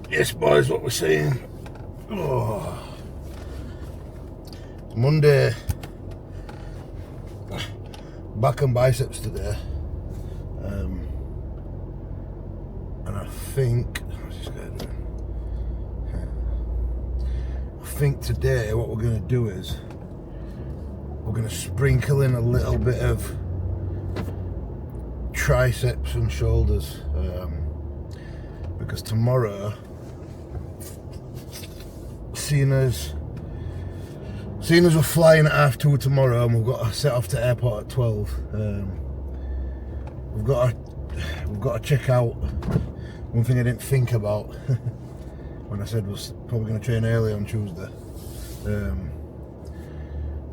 Yes, boys, what we're saying. Oh. Monday, back and biceps today. And I think, what's this guy doing? I think today what we're going to do is we're going to sprinkle in a little bit of triceps and shoulders, because tomorrow, seeing as we're flying at 2:30 tomorrow and we've got to set off to airport at 12, we've got to check out one thing I didn't think about when I said was probably going to train early on Tuesday.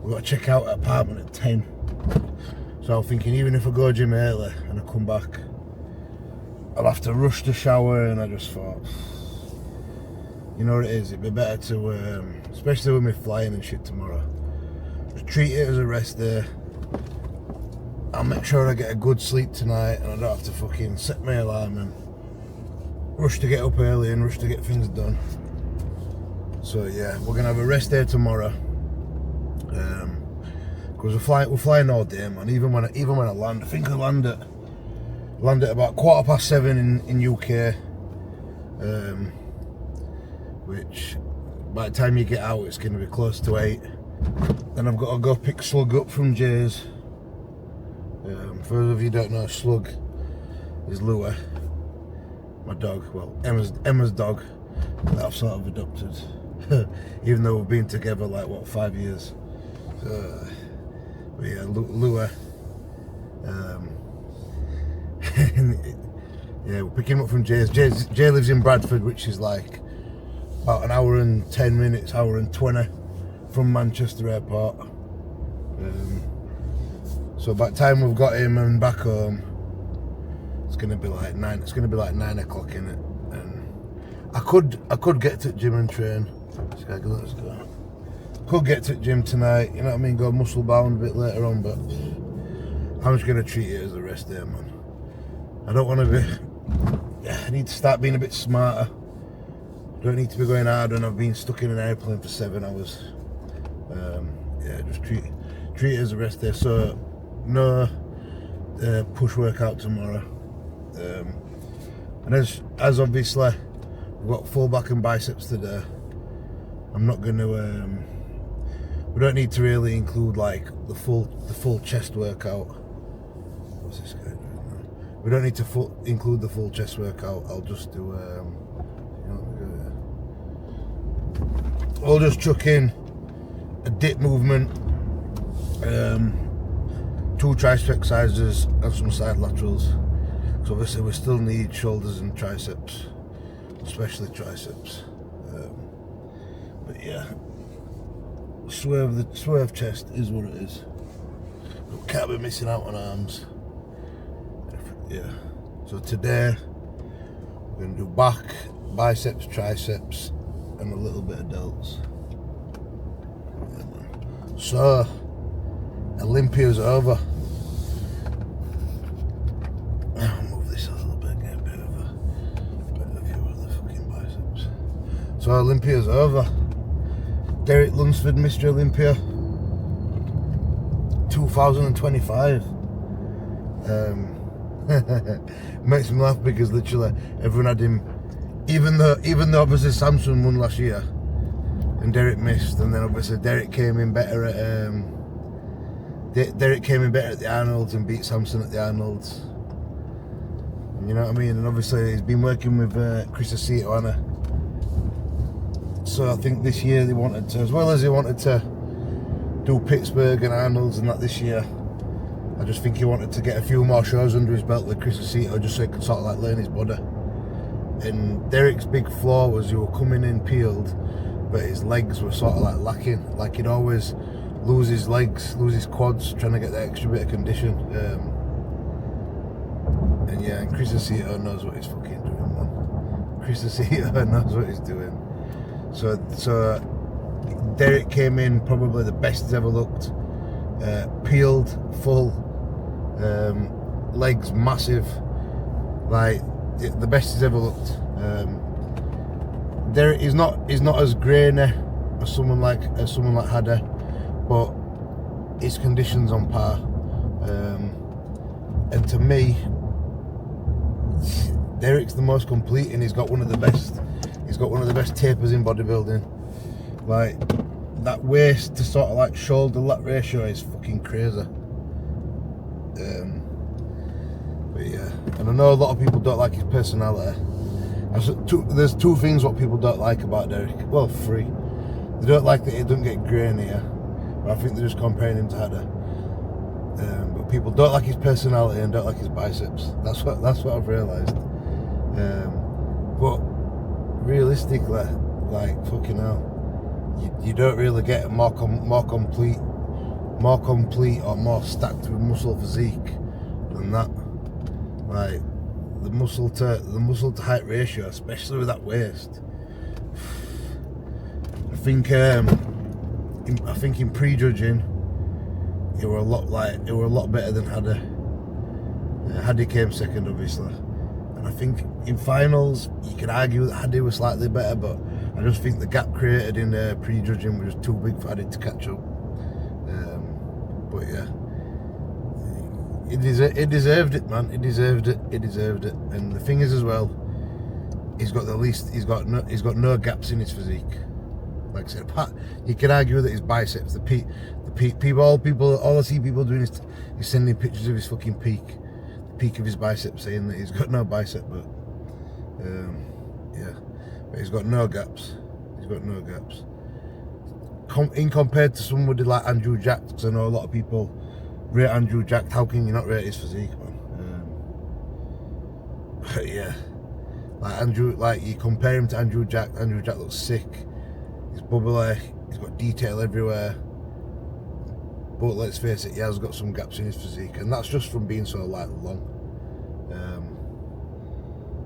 We've got to check out an apartment at 10. So I'm thinking, even if I go gym early and I come back, I'll have to rush the shower, and I just thought, you know what it is, it'd be better to, especially with me flying and shit tomorrow, just treat it as a rest day. I'll make sure I get a good sleep tonight and I don't have to fucking set my alarm and rush to get up early and rush to get things done. So yeah, we're gonna have a rest day tomorrow. Because we're flying all day, man. Even when I land, I think I land at about 7:15 in UK. Which by the time you get out, it's going to be close to 8. Then I've got to go pick Slug up from Jay's. For those of you who don't know, Slug is Lua, my dog. Well, Emma's dog that I've sort of adopted, even though we've been together like 5 years. So, but yeah, Lua. Yeah, we're picking him up from Jay's. Jay lives in Bradford, which is like about an hour and 10 minutes, hour and 20 from Manchester Airport. So by the time we've got him and back home, it's gonna be like 9. It's gonna be like 9 o'clock in it, and I could get to the gym and train. Let's go. Could get to the gym tonight, you know what I mean? Go muscle bound a bit later on, but I'm just gonna treat it as a rest day, man. I don't want to be. I need to start being a bit smarter. Don't need to be going hard when I've been stuck in an airplane for 7 hours. Yeah, just treat it as a rest day. So no push workout tomorrow. And as obviously we've got full back and biceps today, I'm not going to. We don't need to really include like the full chest workout. What's this guy doing now? We don't need to include the full chest workout. I'll just do. I'll just chuck in a dip movement, 2 tricep exercises and some side laterals. So obviously we still need shoulders and triceps, especially triceps. But yeah, swerve chest is what it is. We can't be missing out on arms. Yeah. So today we're gonna do back, biceps, triceps, and a little bit of delts. So Olympia's over. I'll move this a little bit, get a better view of the fucking biceps. So Olympia's over. Derek Lunsford, Mr. Olympia 2025. Makes me laugh because literally everyone had him, even though obviously Samson won last year and Derek missed, and then obviously Derek came in better at the Arnolds and beat Samson at the Arnolds. You know what I mean? And obviously he's been working with Chris Aceto, Anna. So I think this year they wanted to, as well as he wanted to do Pittsburgh and Arnolds and that this year, I just think he wanted to get a few more shows under his belt with Chris Aceto, just so he could sort of like learn his body. And Derek's big flaw was he was coming in peeled, but his legs were sort of like lacking. Like he'd always lose his legs, lose his quads, trying to get that extra bit of condition. And yeah, and Chris Aceto knows what he's fucking doing, man. Chris Aceto knows what he's doing. So Derek came in probably the best he's ever looked. Peeled, full, legs massive. Like the best he's ever looked. There is not as grainy as someone like Hadder, but his condition's on par. And to me, Derek's the most complete, and he's got one of the best. He's got one of the best tapers in bodybuilding. Like that waist to sort of like shoulder lat ratio is fucking crazy. But yeah, and I know a lot of people don't like his personality. There's two things what people don't like about Derek. Well, three. They don't like that he doesn't get grainier, but I think they're just comparing him to Hadder. But people don't like his personality and don't like his biceps. That's what I've realised. But realistically, like fucking hell, you don't really get a more complete or more stacked with muscle physique than that. Like the muscle to height ratio, especially with that waist. I think in prejudging, it were a lot better than Hadder. Hadder came second, obviously, and I think in finals you could argue that Hadder was slightly better, but I just think the gap created in prejudging was just too big for Hadder to catch up. But yeah, it deserved it, man. It deserved it. And the thing is as well, he's got no gaps in his physique. Like I said, you could argue that his biceps, all I see people doing is sending pictures of his fucking peak, the peak of his biceps, saying that he's got no bicep, but yeah, but he's got no gaps. In compared to somebody like Andrew Jack, because I know a lot of people rate Andrew Jack. How can you not rate his physique, man? But yeah, like you compare him to Andrew Jack. Andrew Jack looks sick. He's bubbly, he's got detail everywhere, but let's face it, he has got some gaps in his physique, and that's just from being so like long.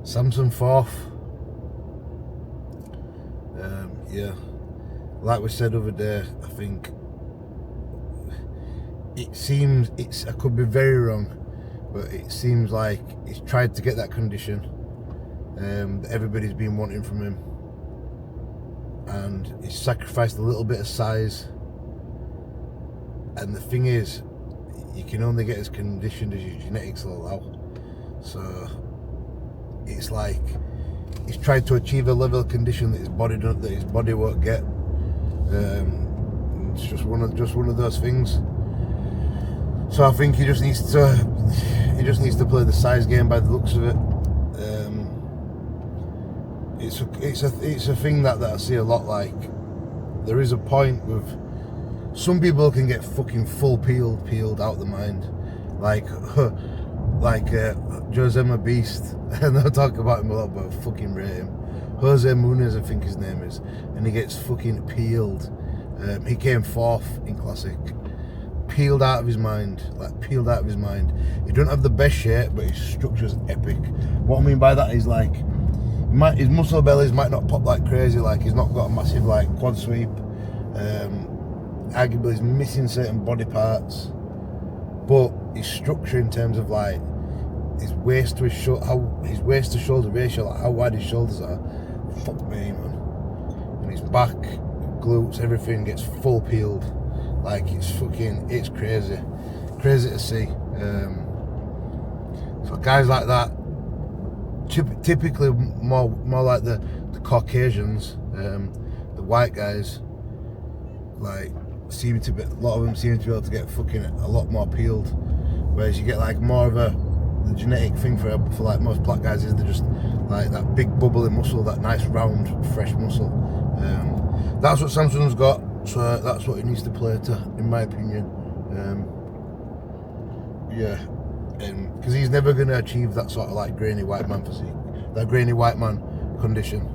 Samson fourth. Yeah, like we said the other day, I think I could be very wrong, but it seems like he's tried to get that condition that everybody's been wanting from him, and he's sacrificed a little bit of size. And the thing is, you can only get as conditioned as your genetics will allow. So it's like he's tried to achieve a level of condition that his body won't get. It's just one of those things. So I think he just needs to play the size game by the looks of it. It's a thing that I see a lot. Like there is a point with some people can get fucking full peeled out the mind, like Jose Beast, and they'll talk about him a lot, but I fucking rate him. Jose Muniz, I think his name is, and he gets fucking peeled. He came fourth in Classic. Peeled out of his mind. He don't have the best shape, but his structure's epic. What I mean by that is like, his muscle bellies might not pop like crazy, like he's not got a massive like quad sweep. Arguably he's missing certain body parts, but his structure in terms of like his waist to shoulder ratio, like how wide his shoulders are, fuck me, man. And his back, glutes, everything gets full peeled. Like it's crazy to see. So guys like that, typically more like the Caucasians, the white guys, like a lot of them seem to be able to get fucking a lot more peeled, whereas you get like more of the genetic thing for like most black guys is they're just like that big bubbling muscle, that nice round fresh muscle. That's what Samson's got, so that's what he needs to play to, in my opinion. Yeah, because he's never going to achieve that sort of like grainy white man physique, that grainy white man condition.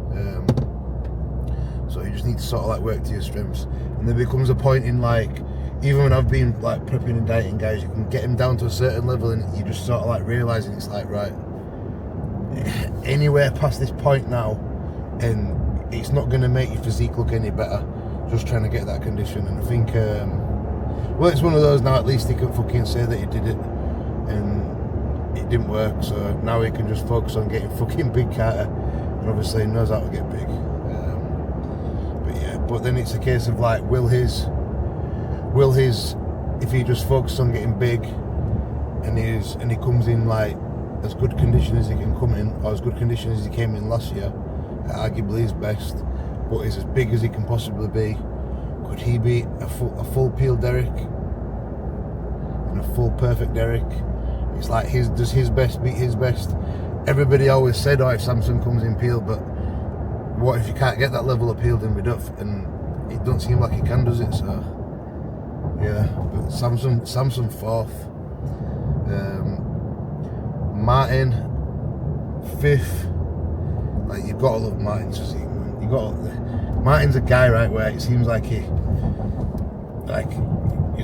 So you just need to sort of like work to your strengths, and there becomes a point in like, even when I've been like prepping and dieting guys, you can get him down to a certain level and you just sort of like realising it's like, right, anywhere past this point now and it's not going to make your physique look any better, just trying to get that condition. And I think well, it's one of those now, at least he can fucking say that he did it, and it didn't work, so now he can just focus on getting fucking big, Carter, and obviously he knows how to get big. But then it's a case of like, will his, if he just focuses on getting big, and he comes in like as good condition as he can come in, or as good condition as he came in last year, arguably his best, but is as big as he can possibly be, could he be a full peeled Derek and a full perfect Derek? It's like, does his best beat his best? Everybody always said, oh, if Samson comes in peeled, but what if you can't get that level of peeled in with Duff? And it doesn't seem like he can, does it? So yeah, but Samson fourth, Martin fifth. Like, you've got to love Martin's physique, man. Martin's a guy, right, where it seems like he's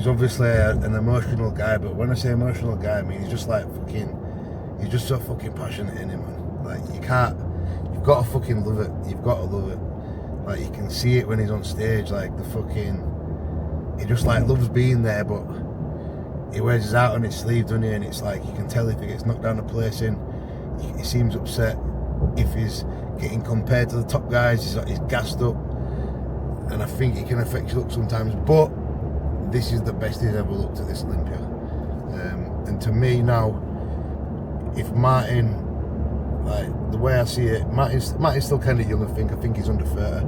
obviously an emotional guy, but when I say emotional guy, I mean he's just like he's just so fucking passionate in him, man. Like, you've got to fucking love it. You've got to love it. Like, you can see it when he's on stage, like he just like loves being there, but he wears his heart on his sleeve, doesn't he? And it's like, you can tell if he gets knocked down a placing, he seems upset. If he's getting compared to the top guys, he's gassed up, and I think it can affect your look sometimes, but this is the best he's ever looked at this Olympia. And to me now, if Martin, like the way I see it, Martin's still kind of young, I think he's under 30.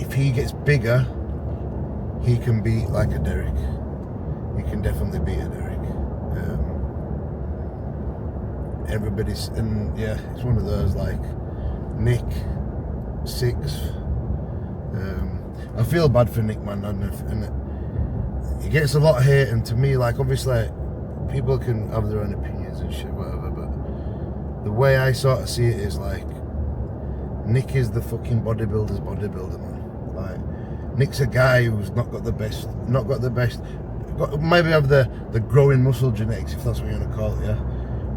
If he gets bigger, he can beat like a Derek. He can definitely beat a Derek. Everybody's, and yeah, it's one of those, like Nick 6th. I feel bad for Nick, man, and he gets a lot of hate, and to me, like, obviously people can have their own opinions and shit, whatever, but the way I sort of see it is like, Nick is the fucking bodybuilder, man. Like, Nick's a guy who's not got the best, maybe have the growing muscle genetics, if that's what you want to call it, yeah,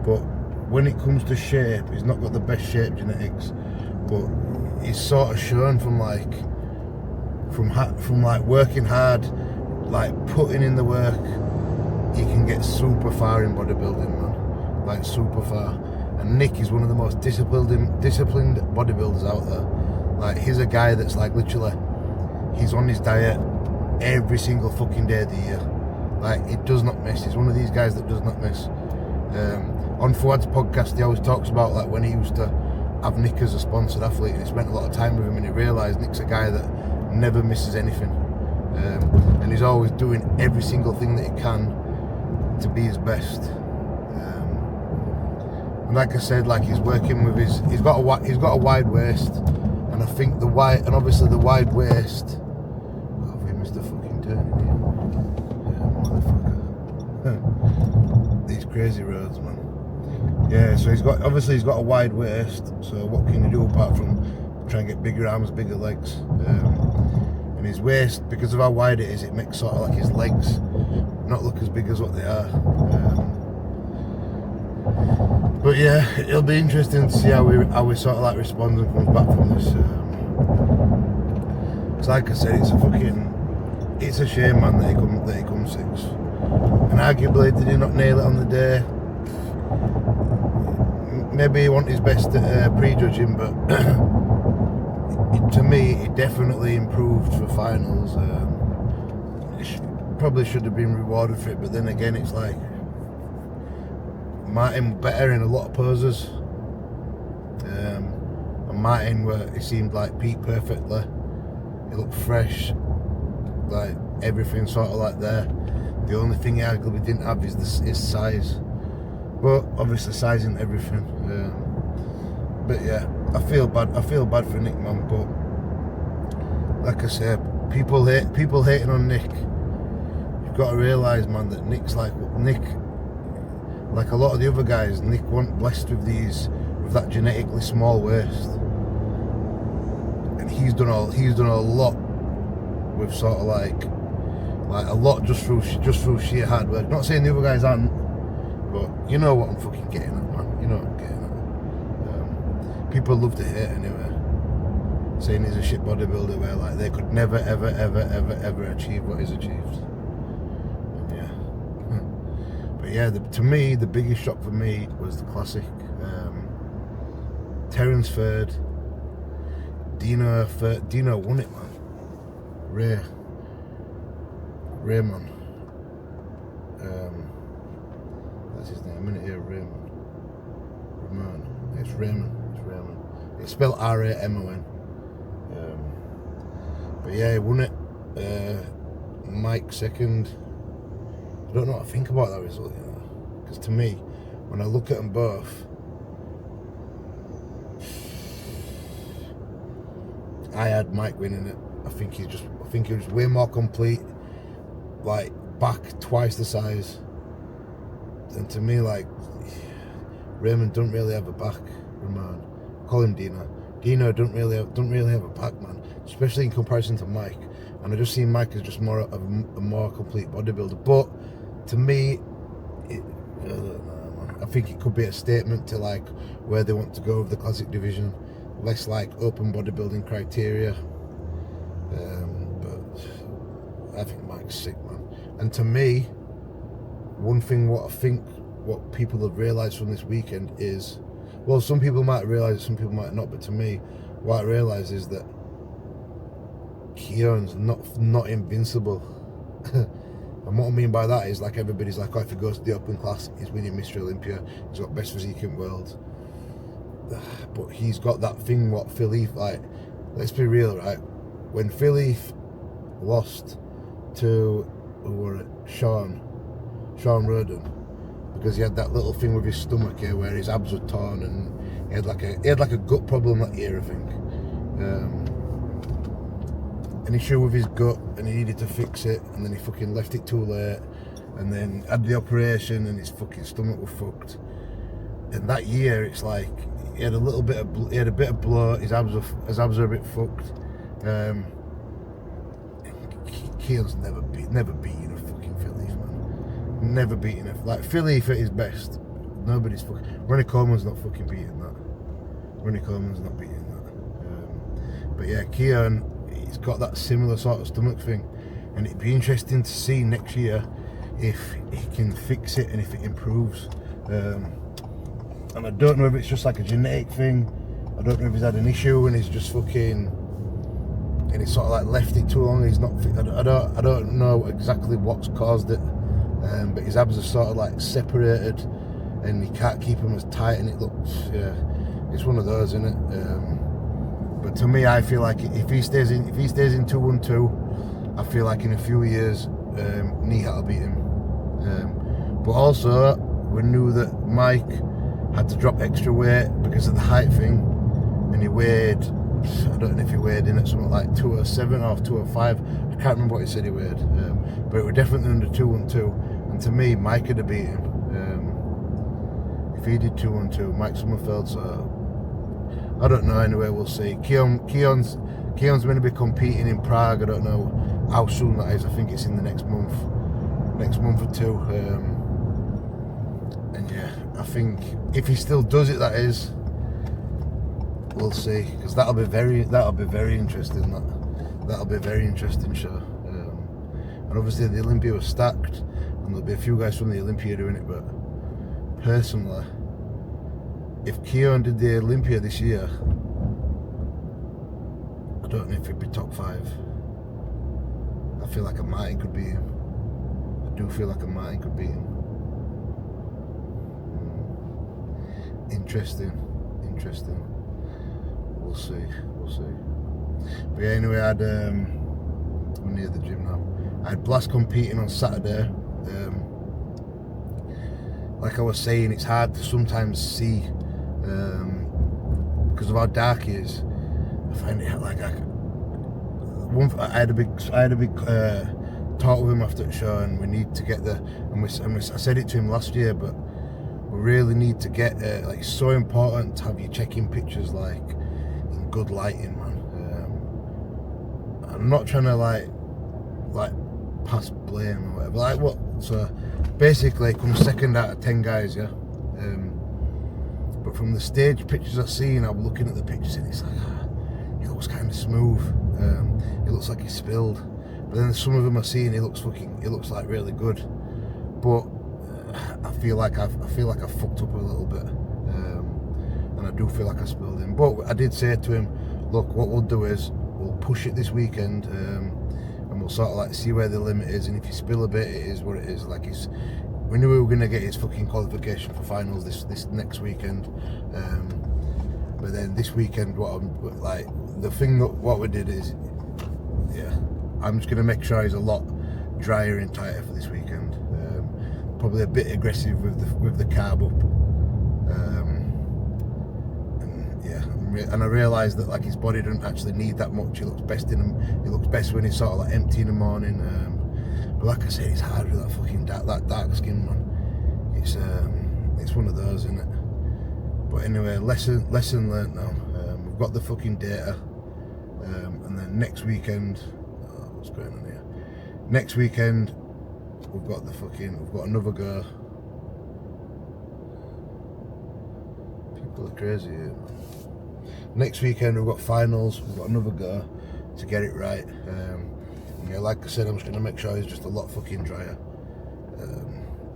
but when it comes to shape, he's not got the best shape genetics, but he's sort of shown from working hard, like putting in the work, he can get super far in bodybuilding, man, like super far. And Nick is one of the most disciplined bodybuilders out there. Like, he's a guy that's like, literally, he's on his diet every single fucking day of the year. Like, it does not miss. He's one of these guys that does not miss. On Fuad's podcast, he always talks about like when he used to have Nick as a sponsored athlete, and he spent a lot of time with him, and he realised Nick's a guy that never misses anything, and he's always doing every single thing that he can to be his best. And like I said, like, he's working with he's got a wide waist, and I think the wide waist. Oh, we missed a fucking turn in here. Yeah, motherfucker. These crazy roads, man. Yeah, so he's got a wide waist, so what can you do apart from try and get bigger arms, bigger legs? And his waist, because of how wide it is, it makes sort of like his legs not look as big as what they are. But yeah, it'll be interesting to see how we sort of like responds and comes back from this. It's like I said, it's a shame, man, that he comes 6th. And arguably, did he not nail it on the day? Maybe he wasn't his best at prejudging, but to me, it definitely improved for finals. Probably should have been rewarded for it, but then again, it's like, Martin better in a lot of poses, and Martin, he seemed like peaked perfectly. He looked fresh, like everything sort of like there. The only thing he arguably didn't have is his size, but obviously size isn't everything. But yeah, I feel bad for Nick, man. But like I said, people hating on Nick. You've got to realise, man, that Nick, like a lot of the other guys, Nick wasn't blessed with that genetically small waist, and he's done a lot with sort of like a lot just through sheer hard work. Not saying the other guys aren't, but you know what I'm fucking getting at, man. You know what I'm getting at. People love to hate anyway, saying he's a shit bodybuilder, where like they could never ever achieve what he's achieved. But yeah, to me, the biggest shock for me was the classic. Terence third, Dino won it, man. Raymond. That's his name, isn't it? Here, Raymond. It's Raymond. It's spelled R-A-M-O-N. But yeah, he won it. Mike second. I don't know what to think about that result, you know. Because to me, when I look at them both, I had Mike winning it. I think he was way more complete, like back twice the size. And to me, like, Raymond don't really have a back. Ramon, call him Dino. Dino don't really have a back, man. Especially in comparison to Mike. And I just see Mike as just more of a more complete bodybuilder. But to me, I don't know, man. I think it could be a statement to like where they want to go with the classic division. Less like open bodybuilding criteria. But I think Mike's sick, man. And to me, one thing what people have realised from this weekend is, well, some people might realise it, some people might not, but to me, what I realise is that Keon's not invincible. And what I mean by that is, like, everybody's like, oh, if he goes to the open class, he's winning Mr. Olympia, he's got best physique in the world. But he's got that thing what Philippe, like, let's be real, right? When Philippe lost to Sean Roden, because he had that little thing with his stomach here where his abs were torn, and he had like a gut problem that year, I think. An issue with his gut, and he needed to fix it, and then he fucking left it too late, and then had the operation, and his fucking stomach was fucked. And that year, it's like he had a bit of bloat. His abs are a bit fucked. Keon's never beaten a fucking Philippe, man. Never beaten it. Like, Philippe at his best, nobody's fucking. Ronnie Coleman's not fucking beating that. Ronnie Coleman's not beating that. But yeah, Keon, he's got that similar sort of stomach thing, and it'd be interesting to see next year if he can fix it and if it improves. And I don't know if it's just like a genetic thing. I don't know if he's had an issue and he's just fucking, and he's sort of like left it too long. He's not. I don't know exactly what's caused it. But his abs are sort of like separated, and he can't keep them as tight, and it looks, yeah, it's one of those, isn't it? But to me, I feel like if he stays in 212, I feel like in a few years, Nihat will beat him. But also, we knew that Mike had to drop extra weight because of the height thing, and he weighed, I don't know if he weighed in at something like 207 or 205. I can't remember what he said he weighed, but it was definitely under 212. And to me, Mike could have beat him if he did 212. Mike Sommerfeld. So I don't know. Anyway, we'll see. Keon's going to be competing in Prague. I don't know how soon that is. I think it's in the next month or two. And yeah, I think if he still does it, that is. We'll see, because that'll be very interesting. That'll be a very interesting show. And obviously the Olympia was stacked, and there'll be a few guys from the Olympia doing it. But personally, if Keon did the Olympia this year, I don't know if he'd be top 5. I feel like a Martin could beat him. I do feel like a Martin could beat him. Interesting. We'll see. But yeah, anyway, I'm near the gym now. I had Blast competing on Saturday. Like I was saying, it's hard to sometimes see because of how dark it is. I find it like I had a big talk with him after the show, and we need to get there. And I said it to him last year, but we really need to get like, it's so important to have you checking pictures like in good lighting, man. I'm not trying to like pass blame or whatever. Like what? So basically, it comes second out of 10 guys, yeah. But from the stage pictures I've seen, I'm looking at the pictures and it's like, it looks kind of smooth. It looks like he spilled. But then some of them I've seen, it looks like really good. But I feel like I fucked up a little bit, and I do feel like I spilled him. But I did say to him, look, what we'll do is we'll push it this weekend, and we'll sort of like see where the limit is. And if you spill a bit, it is what it is. Like we knew we were gonna get his fucking qualification for finals this next weekend, but then this weekend, what we did is, yeah, I'm just gonna make sure he's a lot drier and tighter for this weekend. Probably a bit aggressive with the carb up, and yeah, and I realised that like his body doesn't actually need that much. He looks best when he's sort of like empty in the morning. But like I said, it's hard with that fucking dark skin, man. It's one of those, isn't it? But anyway, lesson learnt now. We've got the fucking data, and then next weekend, what's going on here? Next weekend, we've got another go. People are crazy here. Next weekend we've got finals. We've got another go to get it right. Yeah, like I said, I'm just gonna make sure he's just a lot fucking drier.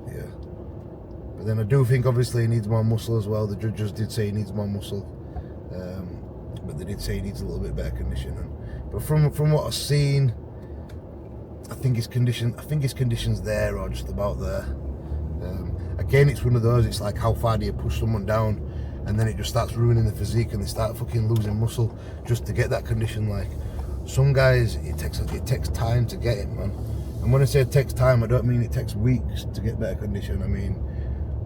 Yeah. But then I do think obviously he needs more muscle as well. The judges did say he needs more muscle, but they did say he needs a little bit better conditioning. But from what I've seen, I think his condition's there, or just about there. Again, it's one of those. It's like, how far do you push someone down, and then it just starts ruining the physique, and they start fucking losing muscle just to get that condition. Like some guys, it takes time to get it, man. And when I say it takes time, I don't mean it takes weeks to get better condition. I mean,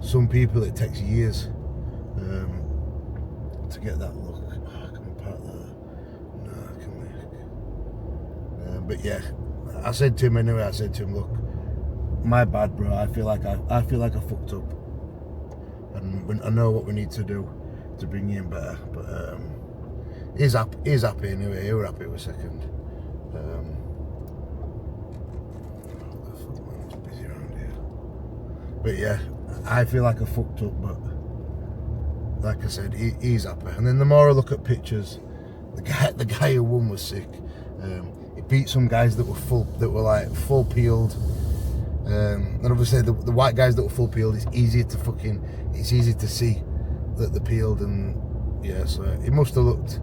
some people it takes years to get that look. Oh, can we park there? No, can we? But yeah, I said to him anyway. I said to him, look, my bad, bro. I feel like I fucked up, and I know what we need to do to bring you in better. But he's happy anyway. He was happy with second. It's busy around here. But yeah, I feel like I fucked up, but like I said, he's happy. And then the more I look at pictures, the guy who won was sick. He beat some guys that were full peeled. And obviously the white guys that were full peeled, it's easy to see that they're peeled, and yeah, so it must have looked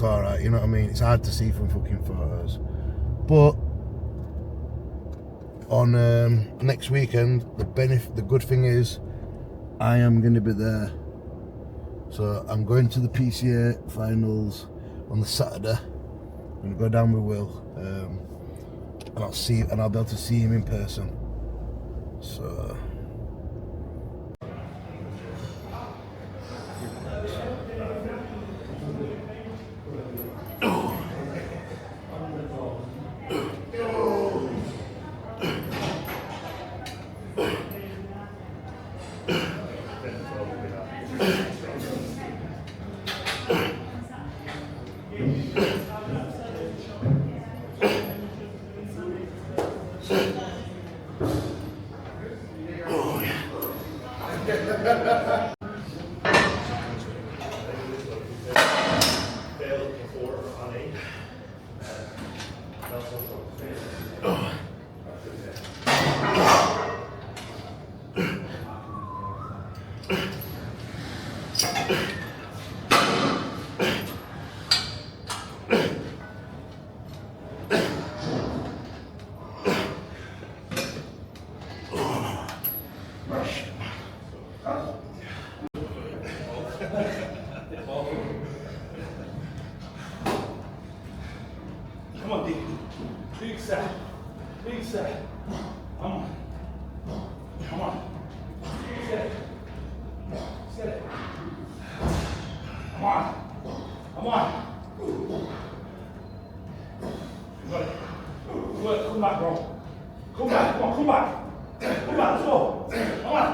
alright, you know what I mean? It's hard to see from fucking photos. But on next weekend, the good thing is I am going to be there. So I'm going to the PCA finals on the Saturday. I'm going to go down with Will, and I'll be able to see him in person. So come on, D. Big set. Come on. Set it. Come on. Good. Come back, bro. Come back. Let's go. Come on.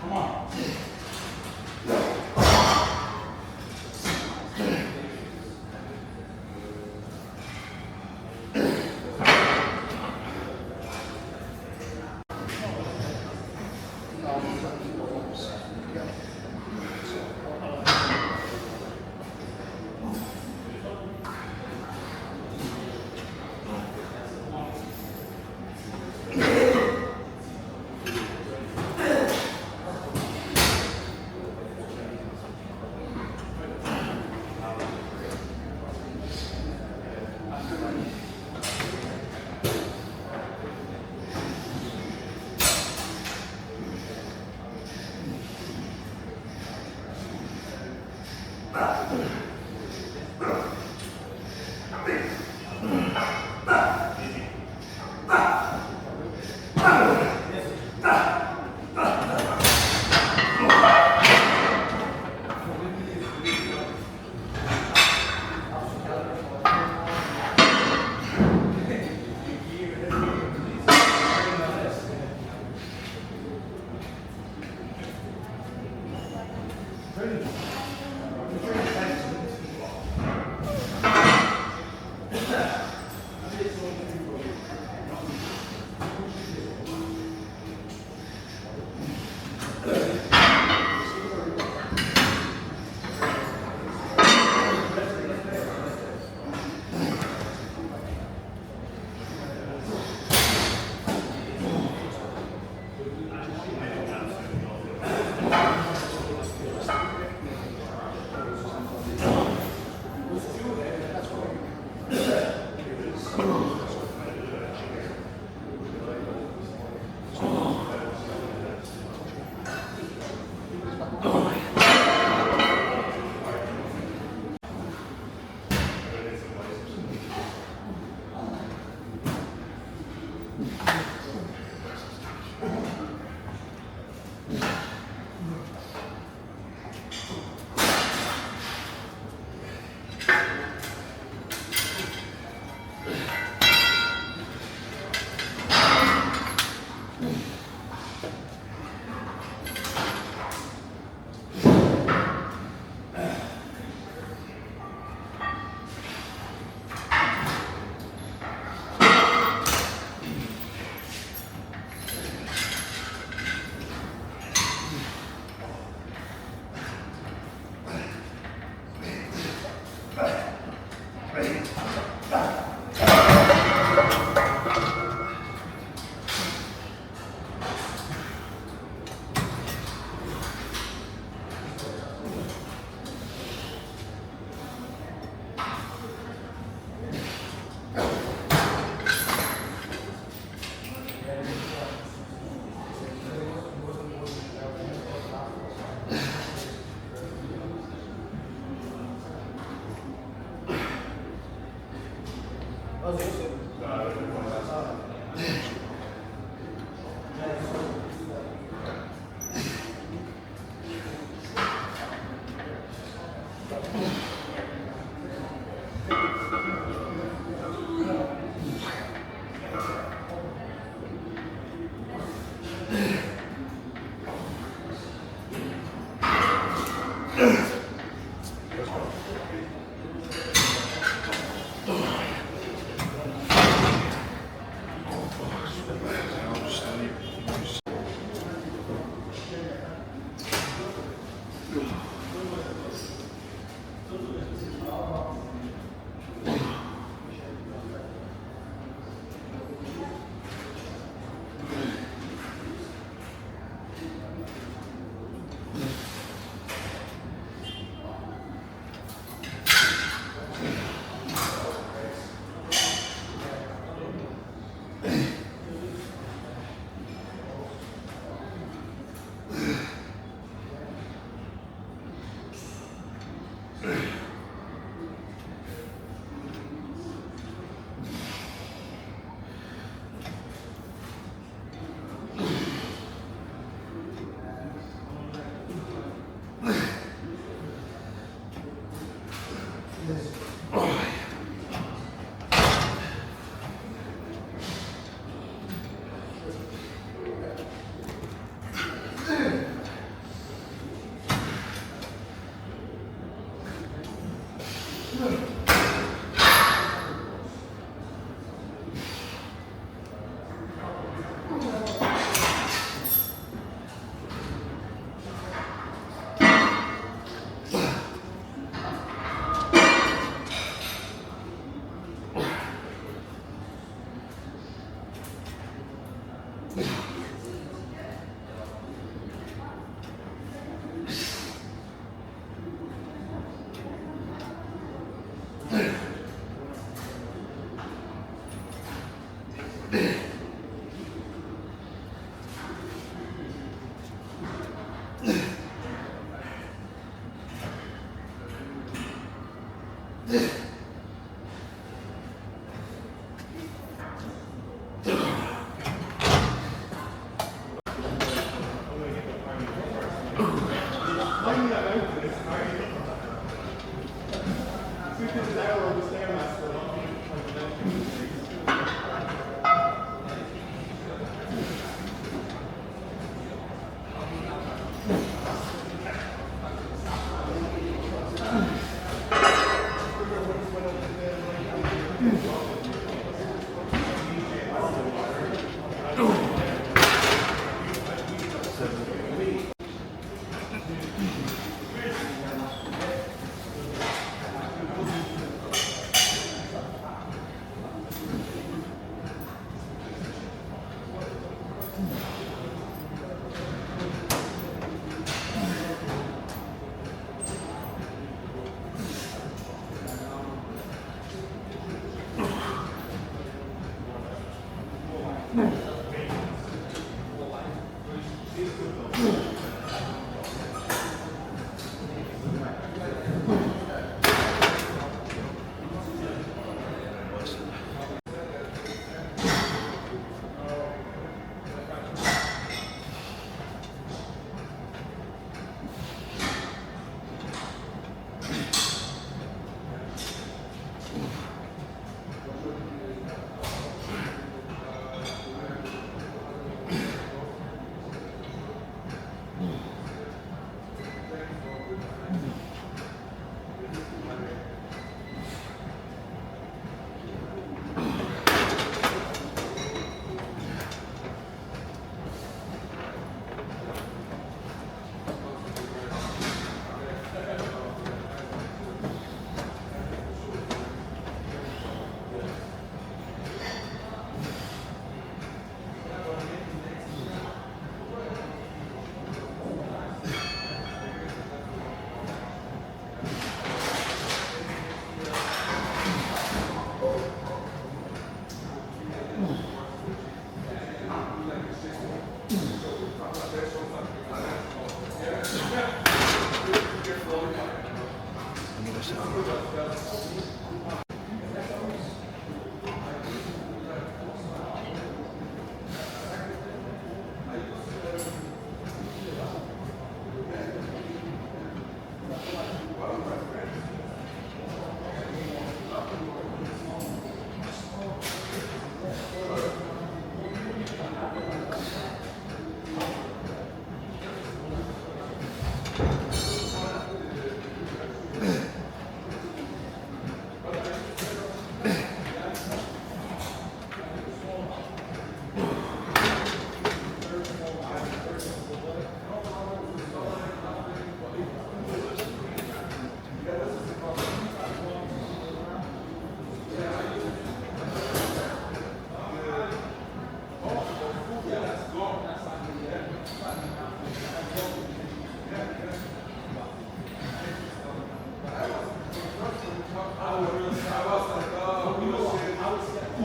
Come on.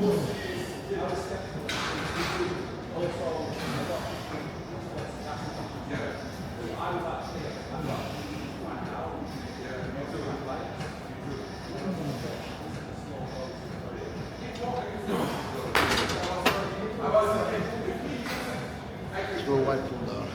Throw a white pull down.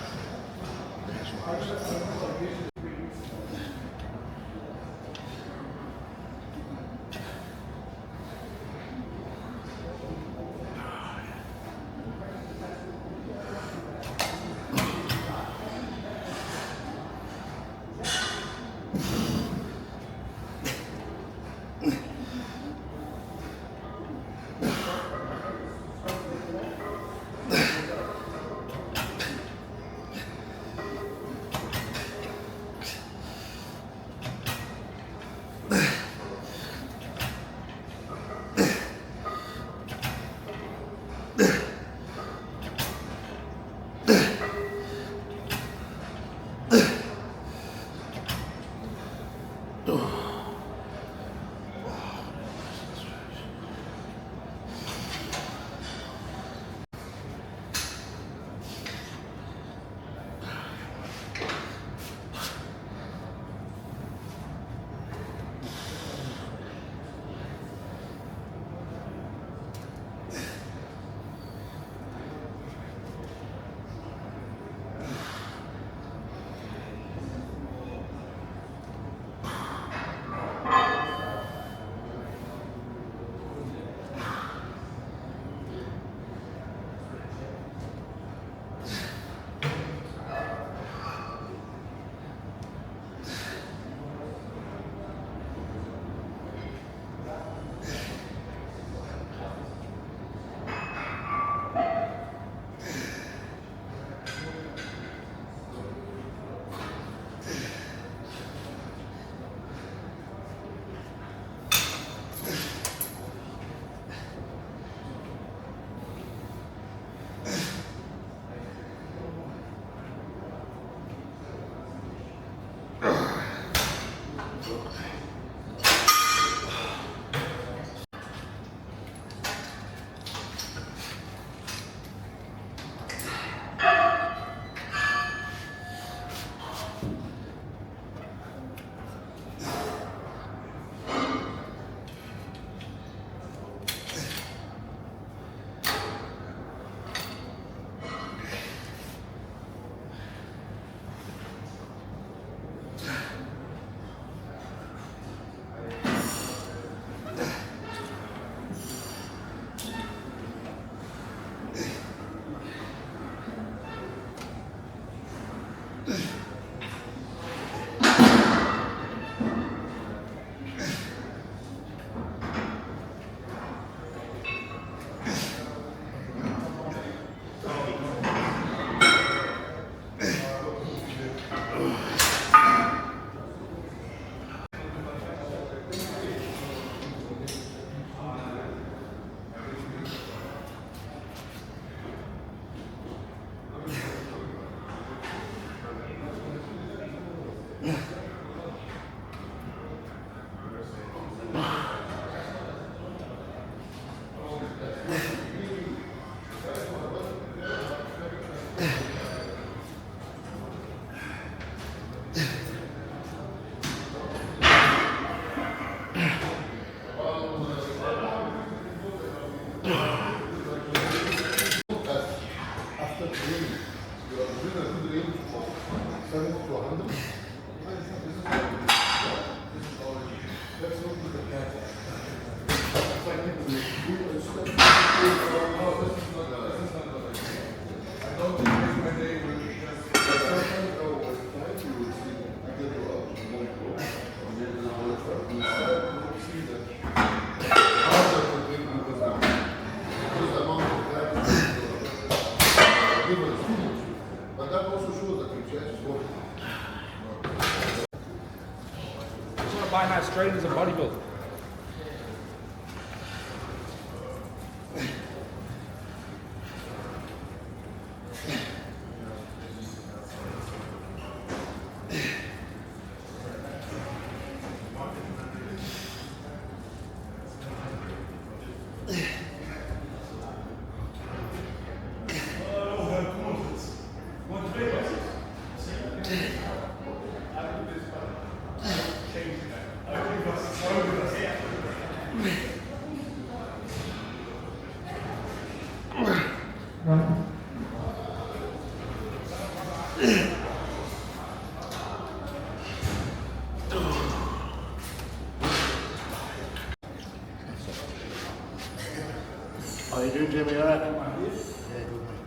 But that also shows that your chest is working. I just want to buy my straight as a bodybuilder. How you doing, Jimmy? Alright? Yeah, good man.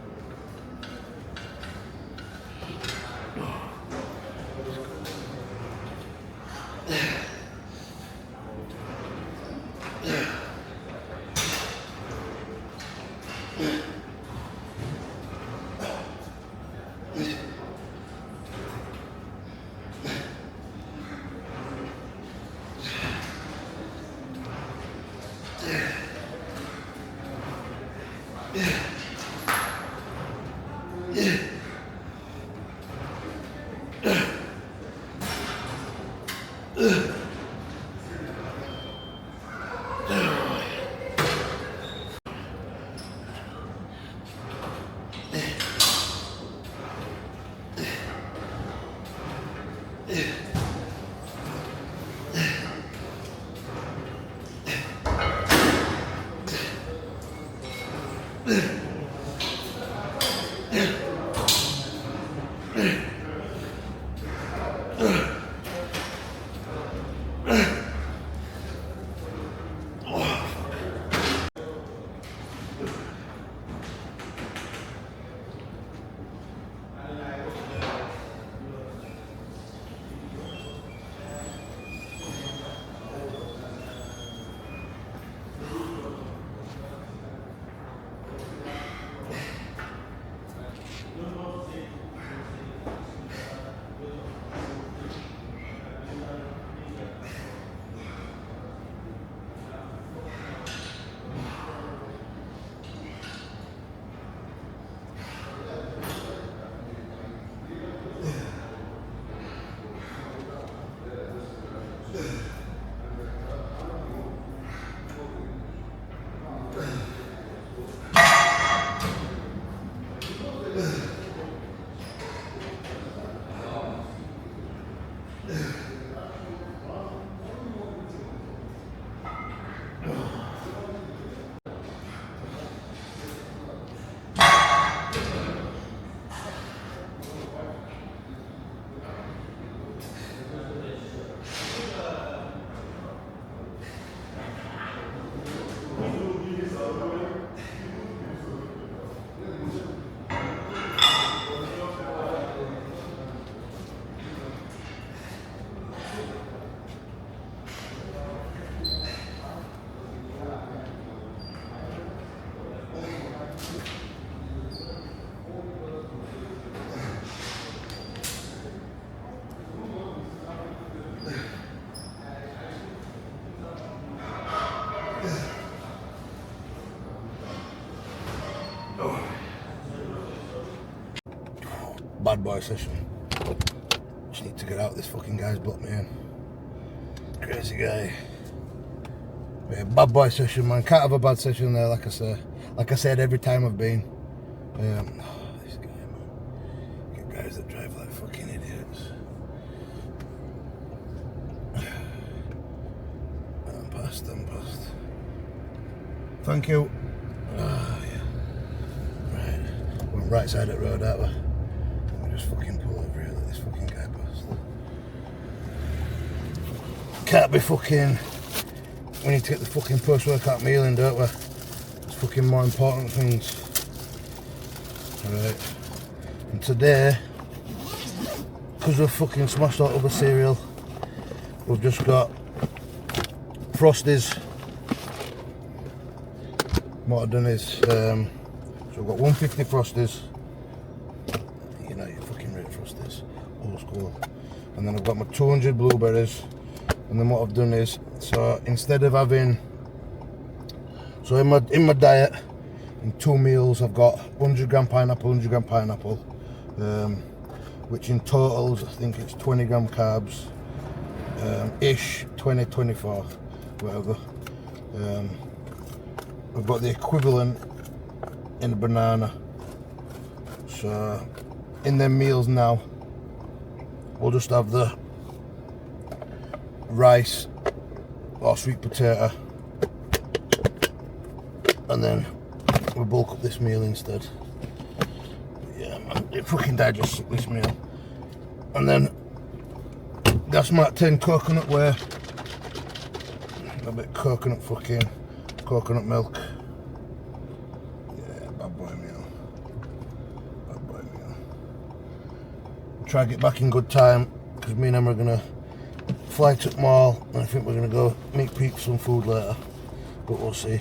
Bad boy session. Just need to get out. This fucking guy's blocked me in. Crazy guy. Yeah, bad boy session, man. Can't have a bad session there, like I say. Like I said, every time I've been. This guy, man. Get guys that drive like fucking idiots. I'm past. Thank you. Oh, yeah. Right. We're on right side of the road, aren't we? Just fucking pull over here, let this fucking guy pass. Can't be fucking. We need to get the fucking post-workout meal in, don't we? It's fucking more important things. Alright. And today, because we've fucking smashed out of the cereal, we've just got Frosties. What I've done is, so we've got 150 Frosties. You know, you fucking rate Frosties. Old school. And then I've got my 200 blueberries. And then what I've done is, so instead of having, so in my diet, in 2 meals, I've got 100 gram pineapple, 100 gram pineapple, which in totals, I think it's 20 gram carbs, ish, 20, 24, whatever. I've got the equivalent in a banana. So in them meals now, we'll just have the rice or sweet potato, and then we'll bulk up this meal instead. it fucking digests this meal. And then gas mark 10 coconut whey. A bit coconut milk. Yeah, bad boy meal. Try to get back in good time because me and Emma are gonna fly to the mall and I think we're gonna go meet Pete for some food later. But we'll see.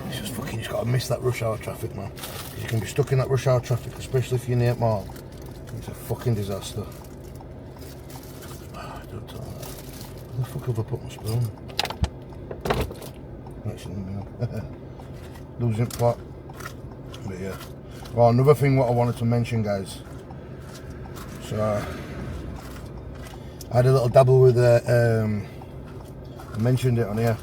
It's just fucking, you just gotta miss that rush hour traffic, man. You can be stuck in that rush hour traffic, especially if you're near the mall. It's a fucking disaster. Don't tell me that. Where the fuck have I put my spoon? Losing plot. But yeah. Well, another thing what I wanted to mention, guys. So I had a little dabble with I mentioned it on here.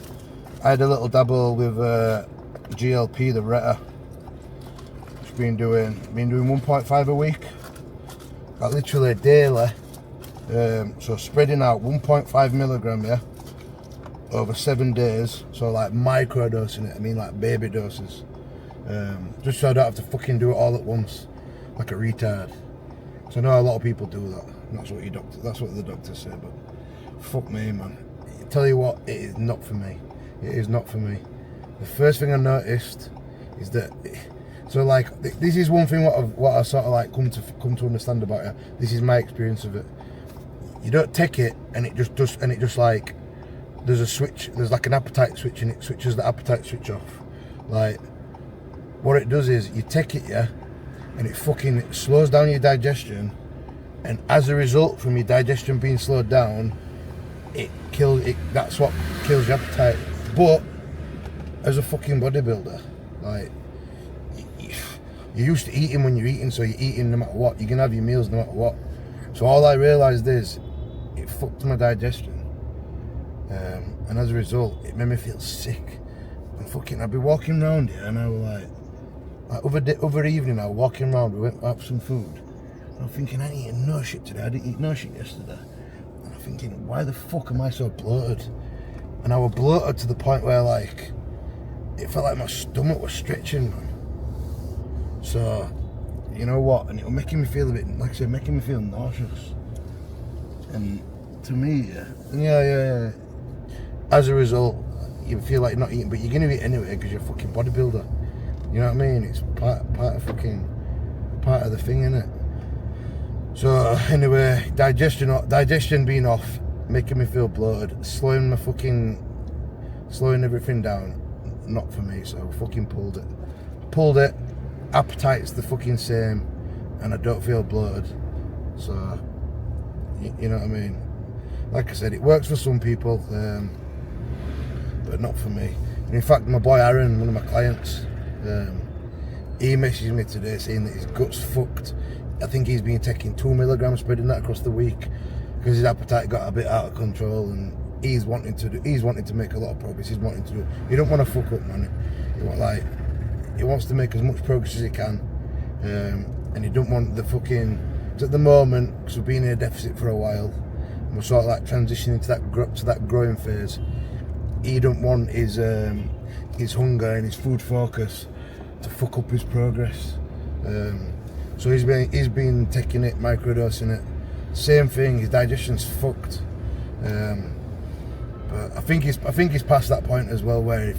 I had a little dabble with GLP, the reta. Just been doing 1.5 a week. Like literally daily. So spreading out 1.5 milligram, yeah, over 7 days. So like micro dosing it. I mean like baby doses. Just so I don't have to fucking do it all at once, like a retard. So I know a lot of people do that. That's what the doctors say. But fuck me, man. I tell you what, it is not for me. It is not for me. The first thing I noticed is that. So like, this is one thing what I sort of like come to understand about it. This is my experience of it. You don't take it and it just like there's a switch. There's like an appetite switch and it switches the appetite switch off. Like what it does is you take it, yeah, and it fucking slows down your digestion, and as a result from your digestion being slowed down, that's what kills your appetite. But as a fucking bodybuilder, like you're used to eating when you're eating, so you're eating no matter what. You can have your meals no matter what. So all I realised is it fucked my digestion, and as a result, it made me feel sick. And fucking, I'd be walking around here, and I was like other evening, I was walking around. We went to have some food. And I'm thinking, I ain't eating no shit today. I didn't eat no shit yesterday. And I'm thinking, why the fuck am I so bloated? And I was bloated to the point where like it felt like my stomach was stretching, man. So, you know what? And it was making me feel a bit, like I said, making me feel nauseous. And to me, yeah. As a result, you feel like you're not eating, but you're gonna eat anyway because you're a fucking bodybuilder. You know what I mean? It's part of the thing, innit? So anyway, digestion being off, making me feel bloated, slowing everything down. Not for me. So I fucking pulled it. Appetite's the fucking same, and I don't feel bloated. So you know what I mean? Like I said, it works for some people, but not for me. And in fact, my boy Aaron, one of my clients, he messaged me today saying that his gut's fucked. I think he's been taking 2 milligrams, spreading that across the week because his appetite got a bit out of control, and he's wanting to make a lot of progress. He don't want to fuck up, man. He wants to make as much progress as he can, and he don't want the fucking. At the moment, because we've been in a deficit for a while, and we're sort of like transitioning to that growing phase. He don't want his hunger and his food focus to fuck up his progress. So he's been taking it, microdosing it. Same thing. His digestion's fucked. But I think he's past that point as well where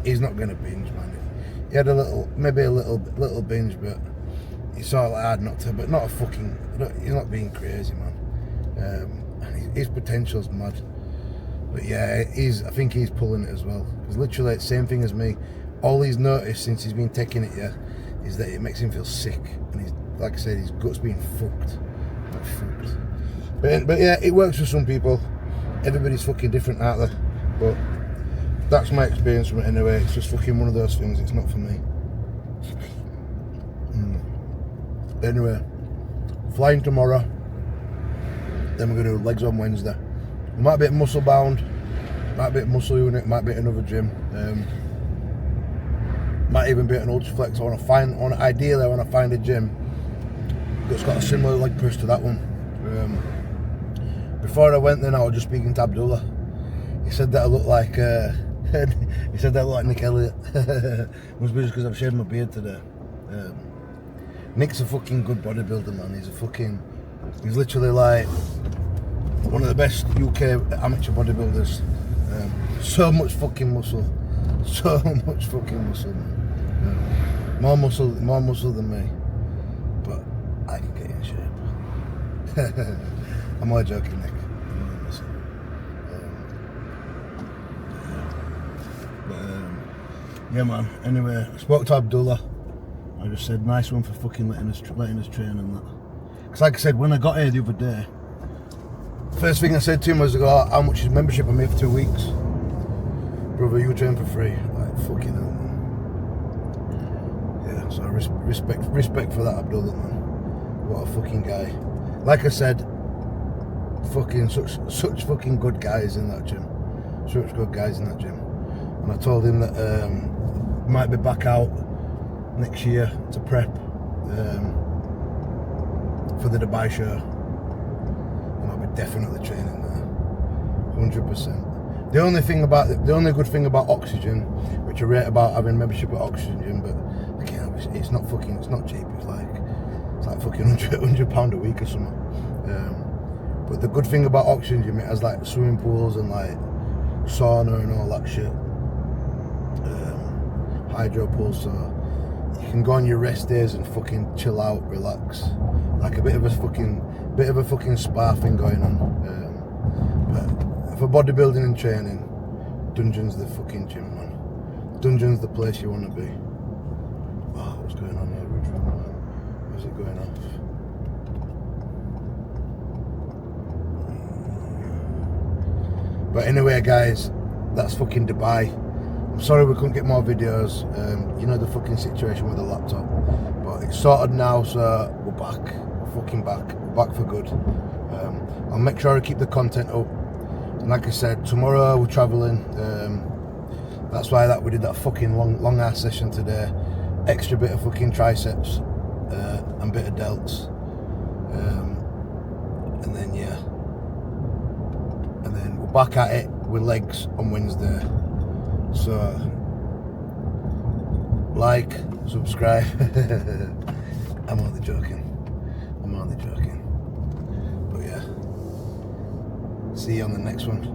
he's not gonna binge, man. He had maybe a little binge, but he's sort of like hard not to. But not a fucking. He's not being crazy, man. His potential's mad. But yeah, I think he's pulling it as well. Because literally the same thing as me. All he's noticed since he's been taking it, yeah, is that it makes him feel sick, and he's, like I said, his gut's being fucked. Not fucked. But yeah, it works for some people. Everybody's fucking different out there. But that's my experience from it anyway. It's just fucking one of those things. It's not for me. Anyway, flying tomorrow. Then we're gonna do legs on Wednesday. We might be at muscle bound, might be at muscle unit, might be at another gym. Might even be at an Ultraflex. Ideally I want to find a gym that's got a similar leg press to that one. Before I went then, I was just speaking to Abdullah. He said that I look like Nick Elliott. Must be just because I've shaved my beard today. Nick's a fucking good bodybuilder, man. He's literally like one of the best UK amateur bodybuilders. So much fucking muscle. So much fucking muscle, man. More muscle than me. But I can get in shape. I'm only joking, Nick. Yeah, man. Anyway, I spoke to Abdullah. I just said, nice one for fucking letting us train and that. Because like I said, when I got here the other day, first thing I said to him was, how much is membership? I'm here for 2 weeks. Brother, you train for free. Like, fucking hell, man. Yeah, so respect for that, Abdullah, man. What a fucking guy. Like I said, fucking such fucking good guys in that gym. Such good guys in that gym. And I told him that might be back out next year to prep for the Dubai show, and I'll be definitely training there, 100%. The only good thing about Oxygen, which I rate about having membership at Oxygen, but again, it's not cheap. It's like fucking £100 a week or something. But the good thing about Oxygen, it has like swimming pools and like sauna and all that shit. Hydro pool, so you can go on your rest days and fucking chill out, relax, like a bit of a fucking spa thing going on. But for bodybuilding and training, Dungeon's the fucking gym, man. Dungeon's the place you want to be. Oh, what's going on here? Where's it going off? But anyway, guys, that's fucking Dubai. I'm sorry we couldn't get more videos. You know the fucking situation with the laptop, but it's sorted now, so we're back. We're fucking back. We're back for good. I'll make sure I keep the content up. And like I said, tomorrow we're travelling. That's why we did that fucking long ass session today. Extra bit of fucking triceps and bit of delts. And then yeah. And then we're back at it with legs on Wednesday. So, like, subscribe. I'm only joking. But yeah, see you on the next one.